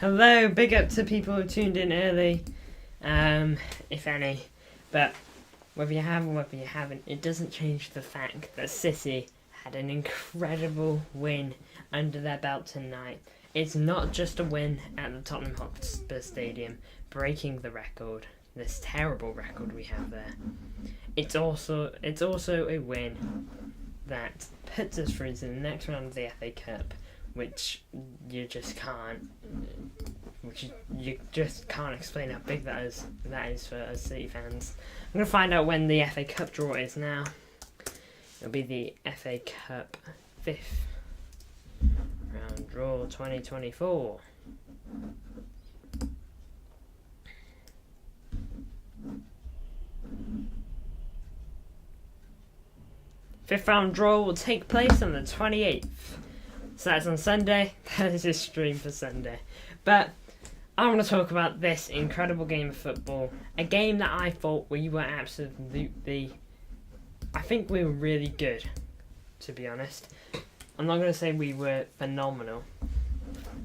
Hello, big up to people who tuned in early, if any. But whether you have or whether you haven't, it doesn't change the fact that City had an incredible win under their belt tonight. It's not just a win at the Tottenham Hotspur Stadium, breaking the record, this terrible record we have there. It's also a win that puts us through to the next round of the FA Cup, which you just can't explain how big that is for us City fans. I'm going to find out when the FA Cup draw is now. It'll be the FA Cup 5th round draw 2024. Fifth round draw will take place on the 28th. So that's on Sunday. That is his stream for Sunday. But I want to talk about this incredible game of football. A game that I thought we were absolutely... I think we were really good, to be honest. I'm not going to say we were phenomenal,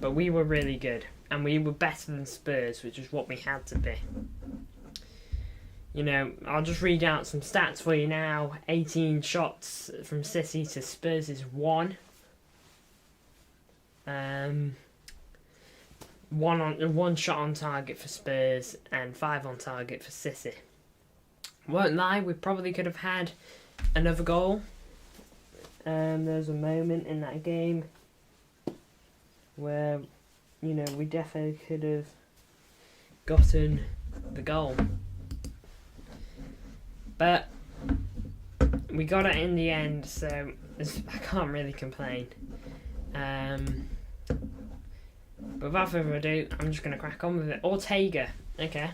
but we were really good. And we were better than Spurs, which is what we had to be. You know, I'll just read out some stats for you now. 18 shots from City to Spurs is 1. One shot on target for Spurs and 5 on target for City. Won't lie, we probably could have had another goal. There was a moment in that game where, you know, we definitely could have gotten the goal. But we got it in the end, so I can't really complain. But without further ado, I'm just going to crack on with it. Ortega, okay.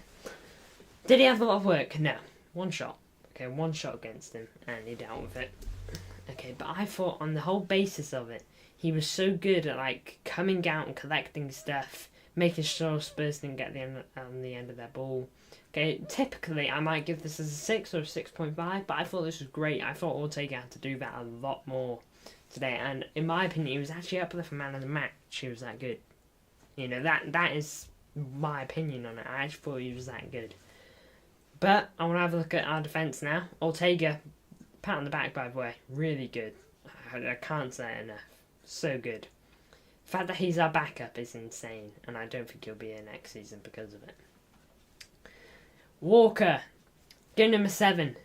Did he have a lot of work? No. One shot. Okay, one shot against him, and he dealt with it. Okay, but I thought on the whole basis of it, he was so good at, like, coming out and collecting stuff, making sure Spurs didn't get on the end of their ball. Okay, typically I might give this as a 6 or a 6.5, but I thought this was great. I thought Ortega had to do that a lot more today, and in my opinion, he was actually up there for man of the match. He was that good. You know, that is my opinion on it. I actually thought he was that good. But I want to have a look at our defence now. Ortega, pat on the back, by the way, really good. I can't say it enough. So good. The fact that he's our backup is insane, and I don't think he'll be here next season because of it. Walker, game number 7.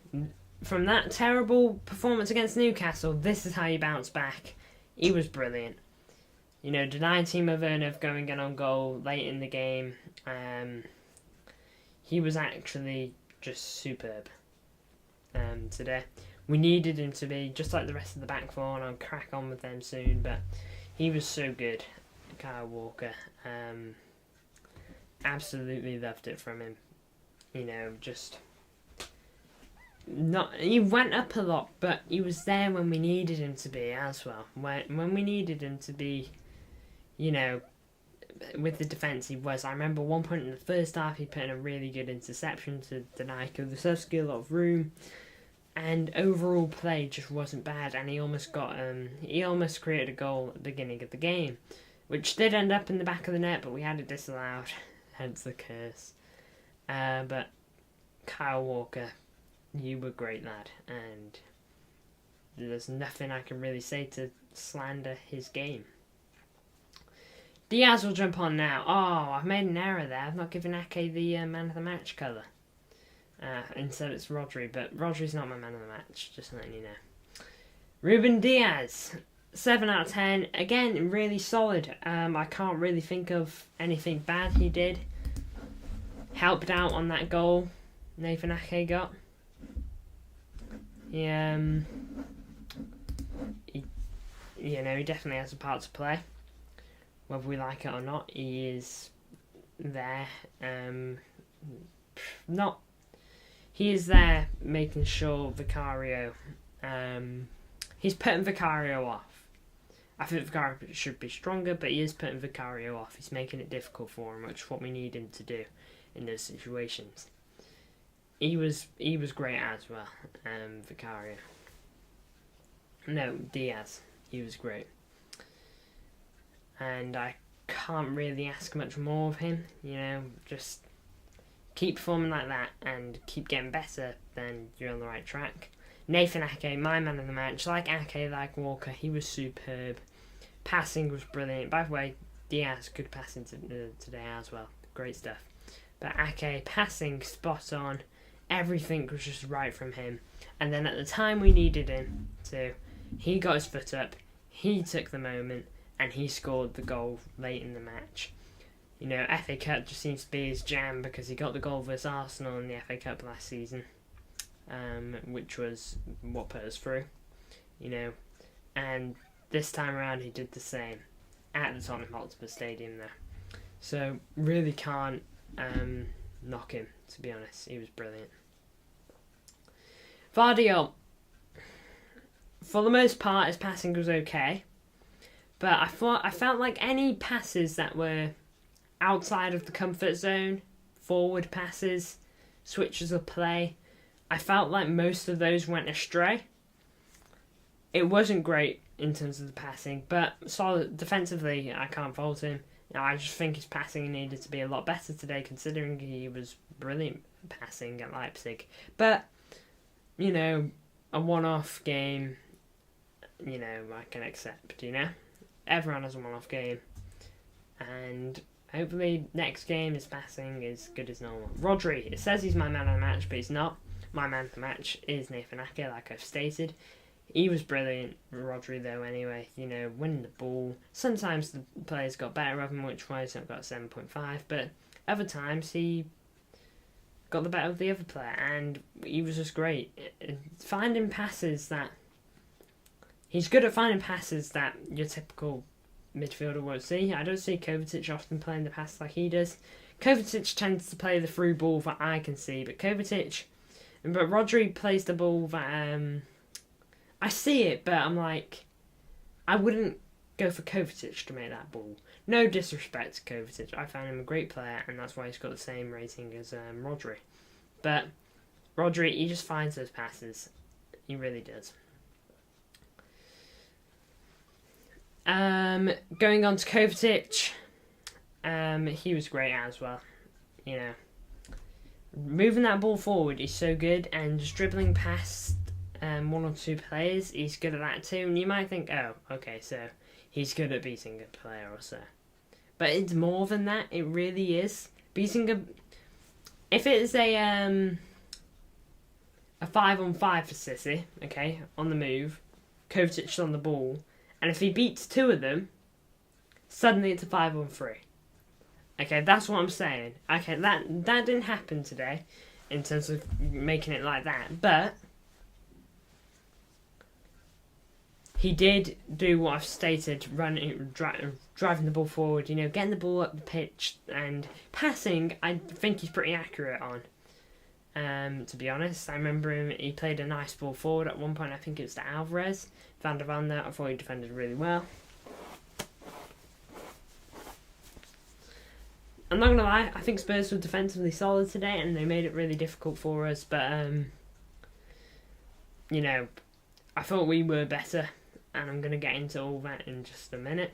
From that terrible performance against Newcastle, this is how you bounce back. He was brilliant. You know, denying Timo Werner of going in on goal late in the game. He was actually just superb today. We needed him to be, just like the rest of the back four, and I'll crack on with them soon, but he was so good, Kyle Walker. Absolutely loved it from him. You know, just... He went up a lot, but he was there when we needed him to be as well. When we needed him to be, you know, with the defence he was. I remember one point in the first half he put in a really good interception to deny Kulusevski a lot of room, and overall play just wasn't bad, and he almost created a goal at the beginning of the game, which did end up in the back of the net, but we had it disallowed, hence the curse. But Kyle Walker, you were great, lad, and there's nothing I can really say to slander his game. Diaz will jump on now. Oh, I've made an error there. I've not given Ake the man of the match colour. Instead it's Rodri, but Rodri's not my man of the match, just letting you know. Ruben Diaz, 7 out of 10. Again, really solid. I can't really think of anything bad he did. Helped out on that goal Nathan Ake got. He definitely has a part to play. Whether we like it or not, he is there. He is there making sure Vicario... he's putting Vicario off. I think Vicario should be stronger, but he is putting Vicario off. He's making it difficult for him, which is what we need him to do in those situations. He was great as well, Vicario. No, Diaz. He was great. And I can't really ask much more of him. Just keep performing like that and keep getting better, then you're on the right track. Nathan Ake, my man of the match. Like Ake, like Walker, he was superb. Passing was brilliant. By the way, Diaz, good passing today as well. Great stuff. But Ake, passing, spot on. Everything was just right from him. And then at the time we needed him to, he got his foot up, he took the moment, and he scored the goal late in the match. FA Cup just seems to be his jam because he got the goal versus Arsenal in the FA Cup last season, which was what put us through, and this time around he did the same at the Tottenham Hotspur Stadium there. So really can't knock him, to be honest. He was brilliant. Vardy, for the most part, his passing was okay, but I felt like any passes that were outside of the comfort zone, forward passes, switches of play, I felt like most of those went astray. It wasn't great in terms of the passing, but solid defensively, I can't fault him. I just think his passing needed to be a lot better today, considering he was brilliant passing at Leipzig. But, a one-off game, I can accept, Everyone has a one-off game. And hopefully next game his passing is good as normal. Rodri, it says he's my man of the match, but he's not. My man of the match is Nathan Ake, like I've stated. He was brilliant, Rodri, though, anyway. Winning the ball. Sometimes the players got better of him, which was he's got 7.5, but other times he got the better of the other player, and he was just great. Finding passes that... He's good at finding passes that your typical midfielder won't see. I don't see Kovacic often playing the pass like he does. Kovacic tends to play the through ball that I can see, but Rodri plays the ball that I see it, but I'm like, I wouldn't go for Kovacic to make that ball. No disrespect to Kovacic, I found him a great player, and that's why he's got the same rating as Rodri. But Rodri, he just finds those passes. He really does. Going on to Kovacic, he was great as well. Moving that ball forward is so good, and just dribbling past one or two players, he's good at that too. And you might think, oh, okay, so he's good at beating a player or so. But it's more than that. It really is. If it's a 5-on-5 for City, okay, on the move, Kovacic on the ball, and if he beats two of them, suddenly it's a 5-on-3. Okay, that's what I'm saying. Okay, that didn't happen today in terms of making it like that, but he did do what I've stated, driving the ball forward, getting the ball up the pitch, and passing, I think he's pretty accurate on. To be honest, I remember he played a nice ball forward at one point. I think it was to Alvarez. Van der Van there, I thought he defended really well. I'm not going to lie, I think Spurs were defensively solid today and they made it really difficult for us, but, I thought we were better, and I'm going to get into all that in just a minute.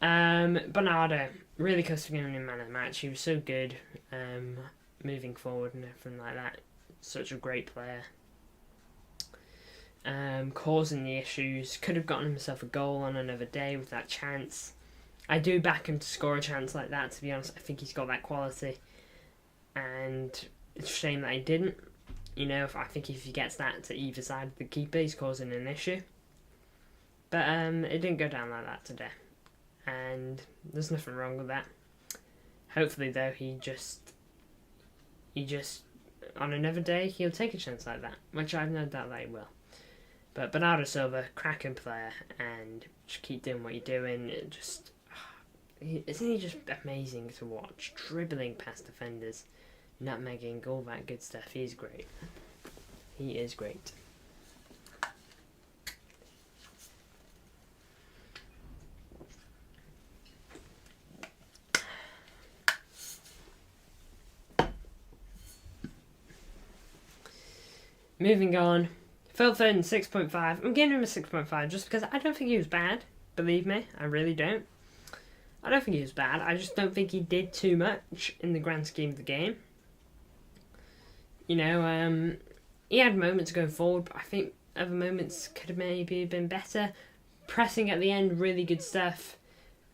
Bernardo, really customary in man of the match. He was so good, moving forward and everything like that. Such a great player. Causing the issues. Could have gotten himself a goal on another day with that chance. I do back him to score a chance like that, to be honest. I think he's got that quality. And it's a shame that he didn't. I think if he gets that to either side of the keeper, he's causing an issue. But it didn't go down like that today. And there's nothing wrong with that. Hopefully, though, he just on another day, he'll take a chance like that, which I've no doubt that he will. But Bernardo Silva, cracking player, and just keep doing what you're doing. Isn't he just amazing to watch? Dribbling past defenders, nutmegging, all that good stuff. He's great. He is great. Moving on. Phil Foden, 6.5. I'm giving him a 6.5 just because I don't think he was bad. Believe me, I really don't. I don't think he was bad. I just don't think he did too much in the grand scheme of the game. You know, he had moments going forward, but I think other moments could have maybe been better. Pressing at the end, really good stuff.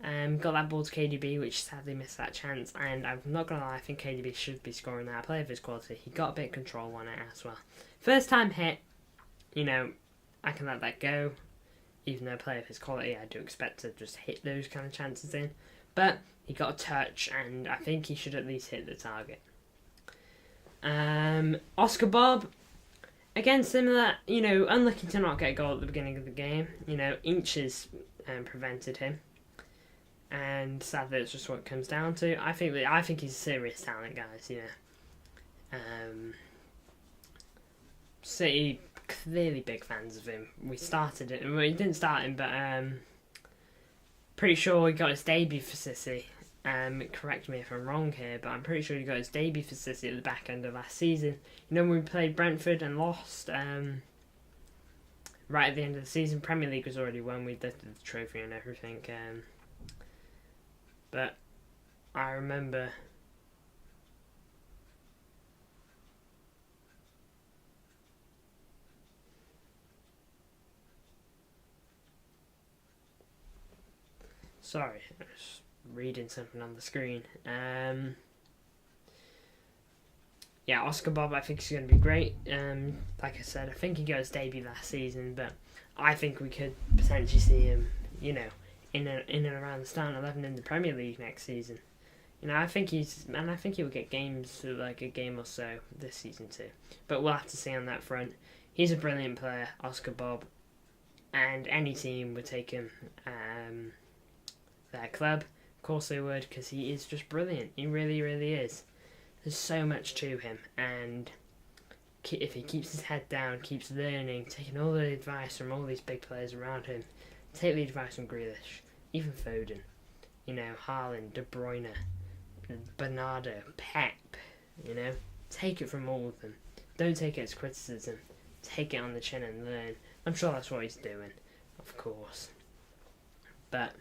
Got that ball to KDB, which sadly missed that chance. And I'm not going to lie, I think KDB should be scoring that. Player of his quality. He got a bit of control on it as well. First time hit, you know, I can let that go. Even though player of his quality, I do expect to just hit those kind of chances in. But he got a touch, and I think he should at least hit the target. Oscar Bob, again, similar, you know, unlucky to not get a goal at the beginning of the game. You know, inches prevented him. And sadly, it's just what it comes down to. I think he's a serious talent, guys. You know, City clearly big fans of him. We started it. Well, he didn't start him, but pretty sure he got his debut for City. Correct me if I'm wrong here, but I'm pretty sure he got his debut for City at the back end of last season. You know, when we played Brentford and lost right at the end of the season. Premier League was already won. We did the trophy and everything. But I remember sorry, I was reading something on the screen. Yeah, Oscar Bob, I think he's going to be great. Like I said, I think he got his debut last season, but I think we could potentially see him, you know, in and around the starting 11 in the Premier League next season. You know, I think he will get games, like a game or so this season too. But we'll have to see on that front. He's a brilliant player, Oscar Bob, and any team would take him their club. Of course they would, because he is just brilliant. He really, really is. There's so much to him, and if he keeps his head down, keeps learning, taking all the advice from all these big players around him, take the advice from Grealish, even Foden, you know, Haaland, De Bruyne, Bernardo, Pep, you know, take it from all of them. Don't take it as criticism. Take it on the chin and learn. I'm sure that's what he's doing, of course. But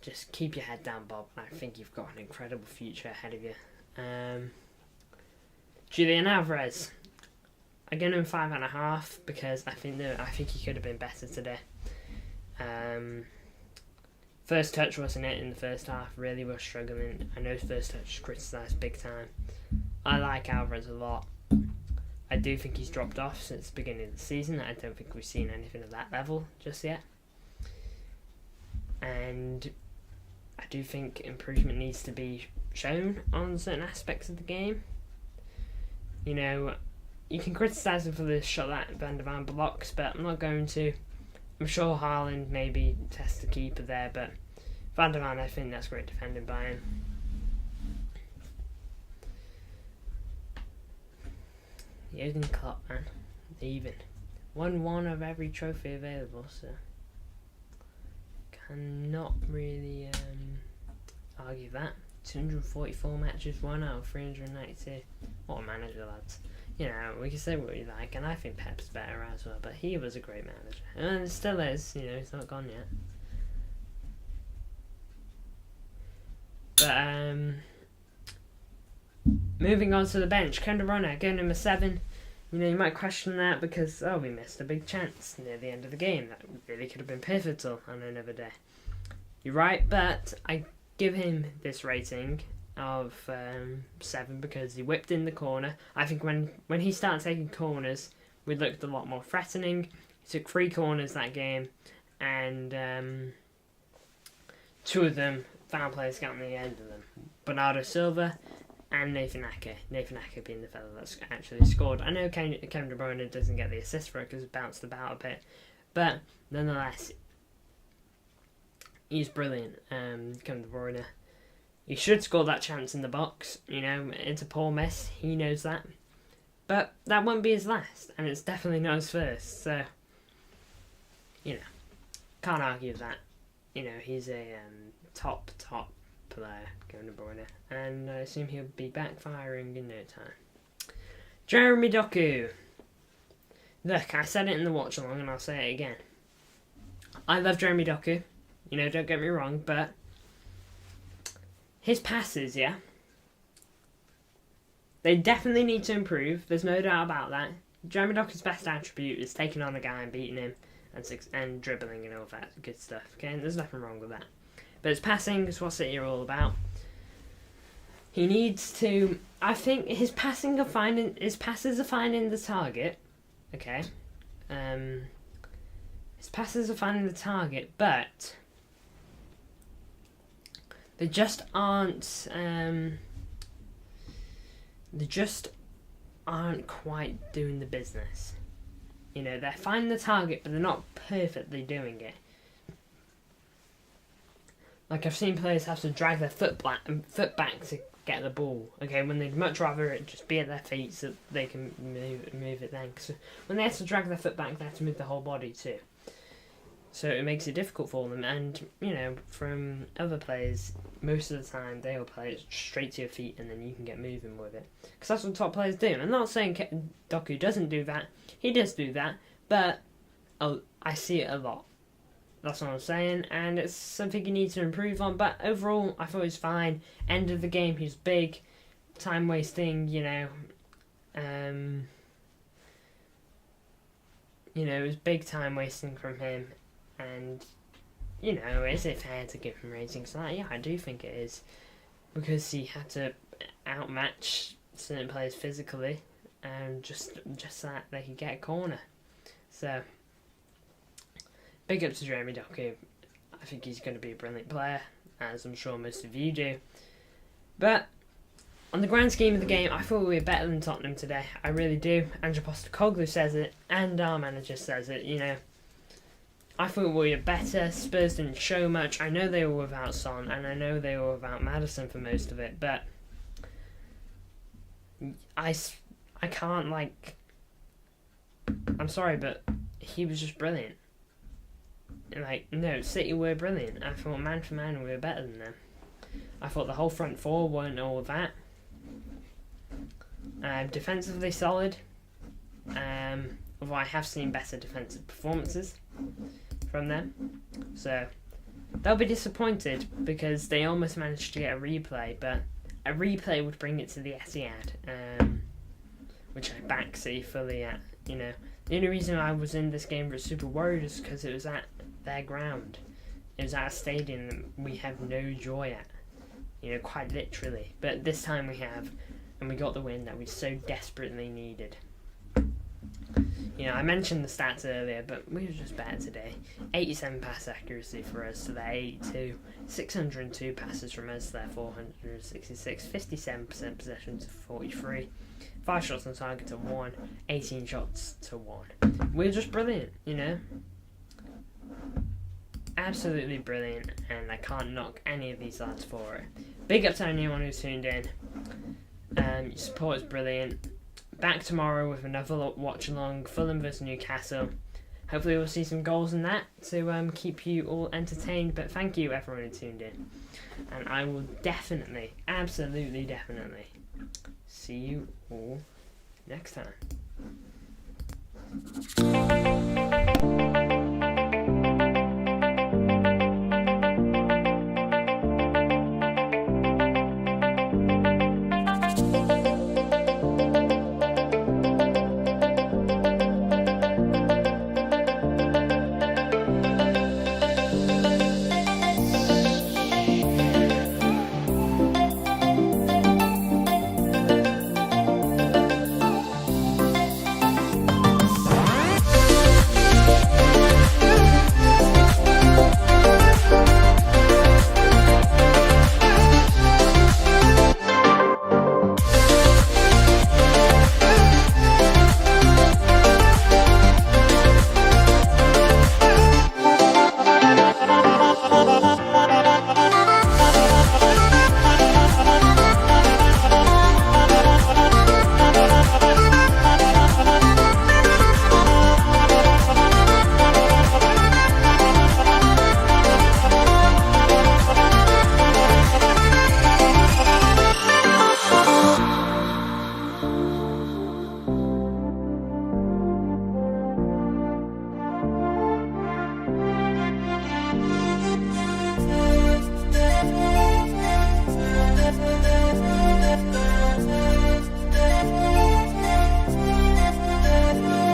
just keep your head down, Bob. I think you've got an incredible future ahead of you. Julian Alvarez. I give him 5.5 because I think he could have been better today. First touch wasn't it in the first half. Really was struggling. I know his first touch was criticised big time. I like Alvarez a lot. I do think he's dropped off since the beginning of the season. I don't think we've seen anything at that level just yet. And I do think improvement needs to be shown on certain aspects of the game. You know, you can criticise him for the shot that Van der Vaart blocks, but I'm not going to. I'm sure Haaland maybe tests the keeper there, but Van der Vaart, I think that's great defending by him. Jurgen Klopp, man. Even. Won one of every trophy available, so cannot really argue that. 244 matches, 1 out of 392. What a manager, lads. You know, we can say what we like, and I think Pep's better as well, but he was a great manager. And it still is, you know, he's not gone yet. But, moving on to the bench, Kevin De Bruyne, going number 7. You know, you might question that because, we missed a big chance near the end of the game. That really could have been pivotal on another day. You're right, but I give him this rating of 7 because he whipped in the corner. I think when he started taking corners, we looked a lot more threatening. He took 3 corners that game, and 2 of them, foul players got on the end of them. Bernardo Silva and Nathan Ake. Nathan Ake being the fellow that's actually scored. I know Kevin De Bruyne doesn't get the assist for it because it bounced about a bit, but nonetheless, he's brilliant. Kevin De Bruyne. He should score that chance in the box. You know, it's a poor miss. He knows that. But that won't be his last, and it's definitely not his first. So, you know, can't argue with that. You know, he's a top player, Kevin De Bruyne, and I assume he'll be backfiring in no time. Jeremy Doku. Look, I said it in the watch along, and I'll say it again. I love Jeremy Doku. You know, don't get me wrong, but his passes, yeah, they definitely need to improve. There's no doubt about that. Jeremy Doku's best attribute is taking on a guy and beating him and dribbling and all that good stuff. Okay, and there's nothing wrong with that. But his passing is what City are all about. He needs to. I think his passes are finding the target. Okay, his passes are finding the target, but they just aren't. They just aren't quite doing the business. You know, they're finding the target, but they're not perfectly doing it. Like, I've seen players have to drag their foot back to get the ball. Okay, when they'd much rather it just be at their feet so they can move it then. Because when they have to drag their foot back, they have to move the whole body too. So it makes it difficult for them. And, you know, from other players, most of the time they will play it straight to your feet and then you can get moving with it. Because that's what top players do. I'm not saying Doku doesn't do that. He does do that. But I see it a lot. That's what I'm saying. And it's something he needs to improve on. But overall, I thought he was fine. End of the game, he was big. Time wasting, you know. It was big time wasting from him. And, you know, is it fair to give him ratings like that? Yeah, I do think it is. Because he had to outmatch certain players physically. And just that they could get a corner. So, big up to Jeremy Doku. I think he's going to be a brilliant player, as I'm sure most of you do. But, on the grand scheme of the game, I thought we were better than Tottenham today. I really do. Andrew Postecoglou says it, and our manager says it, you know. I thought we were better. Spurs didn't show much. I know they were without Son, and I know they were without Maddison for most of it, but I can't, like... I'm sorry, but he was just brilliant. Like, no, City were brilliant. I thought man for man we were better than them. I thought the whole front four weren't all that. Defensively solid. Although I have seen better defensive performances from them. So, they'll be disappointed because they almost managed to get a replay, but a replay would bring it to the Etihad, which I back City fully at, you know. The only reason I was in this game was super worried is because it was at their ground. It was at a stadium that we have no joy at. You know, quite literally. But this time we have, and we got the win that we so desperately needed. You know, I mentioned the stats earlier, but we were just better today. 87 pass accuracy for us to their 82. 602 passes from us to their 466. 57% possession to 43. 5 shots on target to 1. 18 shots to 1. We're just brilliant, you know. Absolutely brilliant, and I can't knock any of these lads for it. Big up to anyone who's tuned in. Your support is brilliant. Back tomorrow with another watch along, Fulham vs Newcastle. Hopefully we'll see some goals in that to keep you all entertained. But thank you everyone who tuned in. And I will definitely, absolutely definitely, see you all next time.